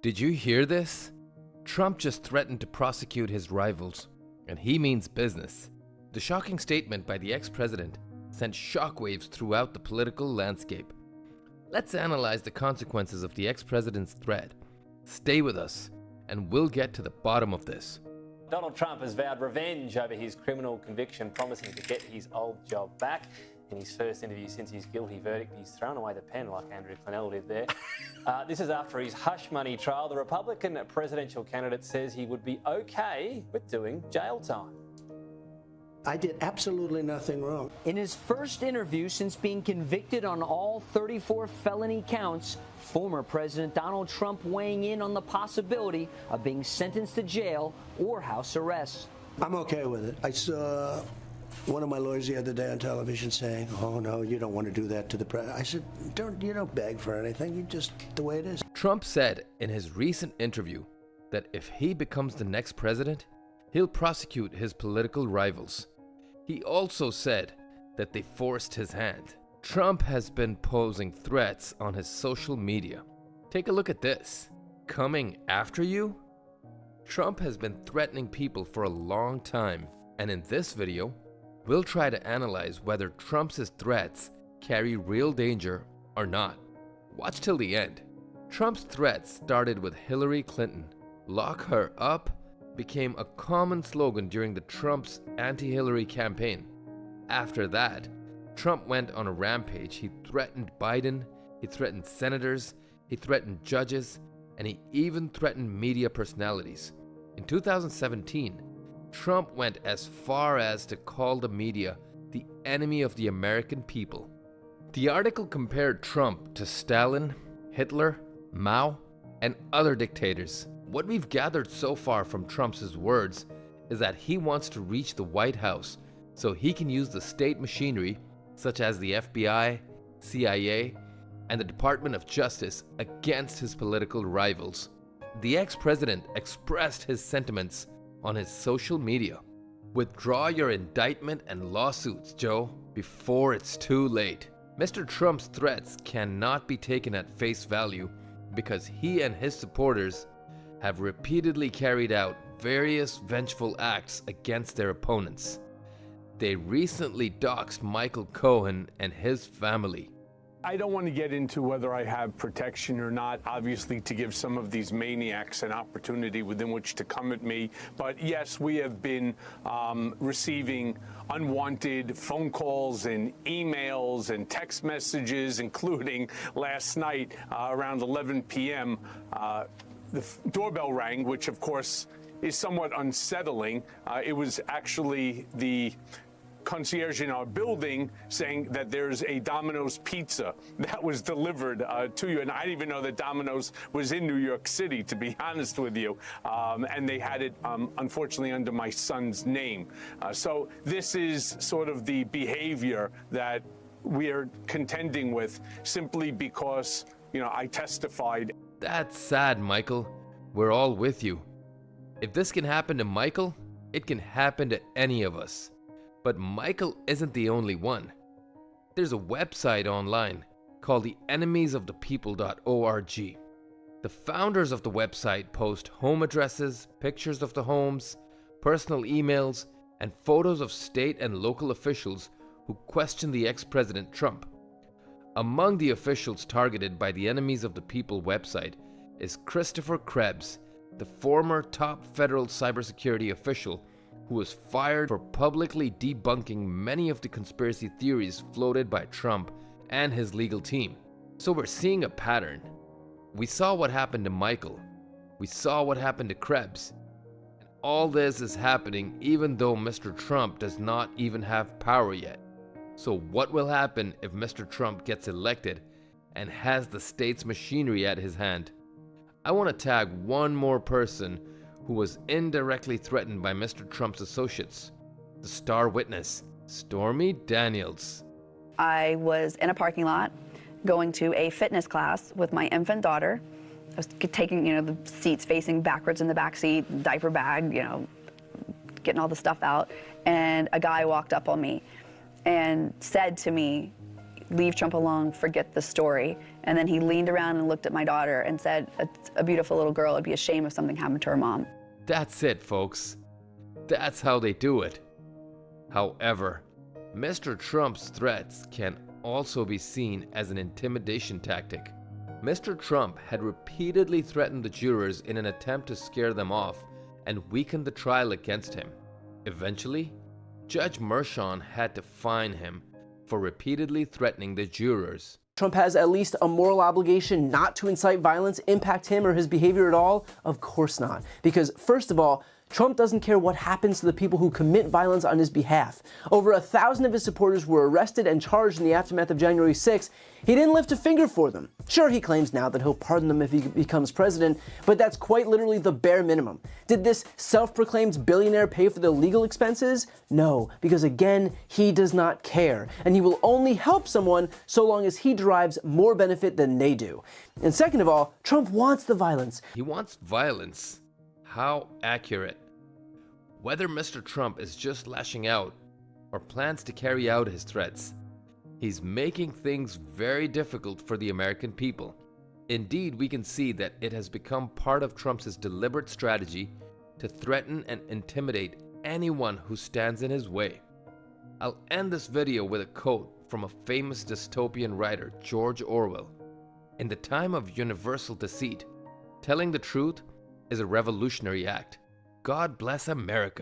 Did you hear this? Trump just threatened to prosecute his rivals, and he means business. The shocking statement by the ex-president sent shockwaves throughout the political landscape. Let's analyze the consequences of the ex-president's threat. Stay with us, and we'll get to the bottom of this. Donald Trump has vowed revenge over his criminal conviction, promising to get his old job back. In his first interview since his guilty verdict, he's thrown away the pen like Andrew Clennell did there. This is after his hush money trial. The Republican presidential candidate says he would be okay with doing jail time. I did absolutely nothing wrong. In his first interview since being convicted on all 34 felony counts, former President Donald Trump weighing in on the possibility of being sentenced to jail or house arrest. I'm okay with it. I saw one of my lawyers the other day on television saying, "Oh no, you don't want to do that to the president." I said, you don't beg for anything. You just the way it is. Trump said in his recent interview that if he becomes the next president, he'll prosecute his political rivals. He also said that they forced his hand. Trump has been posing threats on his social media. Take a look at this. Coming after you? Trump has been threatening people for a long time, and in this video, we'll try to analyze whether Trump's threats carry real danger or not. Watch till the end. Trump's threats started with Hillary Clinton. Lock her up became a common slogan during the Trump's anti-Hillary campaign. After that, Trump went on a rampage. He threatened Biden, he threatened senators, he threatened judges, and he even threatened media personalities. In 2017, Trump went as far as to call the media the enemy of the American people. The article compared Trump to Stalin, Hitler, Mao, and other dictators. What we've gathered so far from Trump's words is that he wants to reach the White House so he can use the state machinery such as the FBI, CIA, and the Department of Justice against his political rivals. The ex-president expressed his sentiments on his social media. Withdraw your indictment and lawsuits, Joe, before it's too late. Mr. Trump's threats cannot be taken at face value because he and his supporters have repeatedly carried out various vengeful acts against their opponents. They recently doxed Michael Cohen and his family. I don't want to get into whether I have protection or not, obviously to give some of these maniacs an opportunity within which to come at me. But yes, we have been receiving unwanted phone calls and emails and text messages, including last night around 11 p.m. The doorbell rang, which of course is somewhat unsettling. It was actually the concierge in our building saying that there's a Domino's pizza that was delivered to you. And I didn't even know that Domino's was in New York City, to be honest with you. And they had it, unfortunately, under my son's name. So this is sort of the behavior that we are contending with simply because, I testified. That's sad, Michael. We're all with you. If this can happen to Michael, it can happen to any of us. But Michael isn't the only one. There's a website online called the enemiesofthepeople.org. The founders of the website post home addresses, pictures of the homes, personal emails, and photos of state and local officials who question the ex-president Trump. Among the officials targeted by the Enemies of the People website is Christopher Krebs, the former top federal cybersecurity official who was fired for publicly debunking many of the conspiracy theories floated by Trump and his legal team. So we're seeing a pattern. We saw what happened to Michael. We saw what happened to Krebs. And all this is happening even though Mr. Trump does not even have power yet. So what will happen if Mr. Trump gets elected and has the state's machinery at his hand? I want to tag one more person who was indirectly threatened by Mr. Trump's associates, the star witness, Stormy Daniels. I was in a parking lot going to a fitness class with my infant daughter. I was taking, the seats facing backwards in the back seat, diaper bag, getting all the stuff out, and a guy walked up on me and said to me, leave Trump alone, forget the story. And then he leaned around and looked at my daughter and said, a beautiful little girl, it'd be a shame if something happened to her mom. That's it, folks. That's how they do it. However, Mr. Trump's threats can also be seen as an intimidation tactic. Mr. Trump had repeatedly threatened the jurors in an attempt to scare them off and weaken the trial against him. Eventually, Judge Mershon had to fine him for repeatedly threatening the jurors. Trump has at least a moral obligation not to incite violence, impact him or his behavior at all? Of course not. Because first of all, Trump doesn't care what happens to the people who commit violence on his behalf. Over 1,000 of his supporters were arrested and charged in the aftermath of January 6th. He didn't lift a finger for them. Sure, he claims now that he'll pardon them if he becomes president, but that's quite literally the bare minimum. Did this self-proclaimed billionaire pay for the legal expenses? No, because again, he does not care, and he will only help someone so long as he derives more benefit than they do. And second of all, Trump wants the violence. He wants violence. How accurate. Whether Mr. Trump is just lashing out or plans to carry out his threats, he's making things very difficult for the American people. Indeed, we can see that it has become part of Trump's deliberate strategy to threaten and intimidate anyone who stands in his way. I'll end this video with a quote from a famous dystopian writer, George Orwell. In the time of universal deceit, telling the truth is a revolutionary act. God bless America.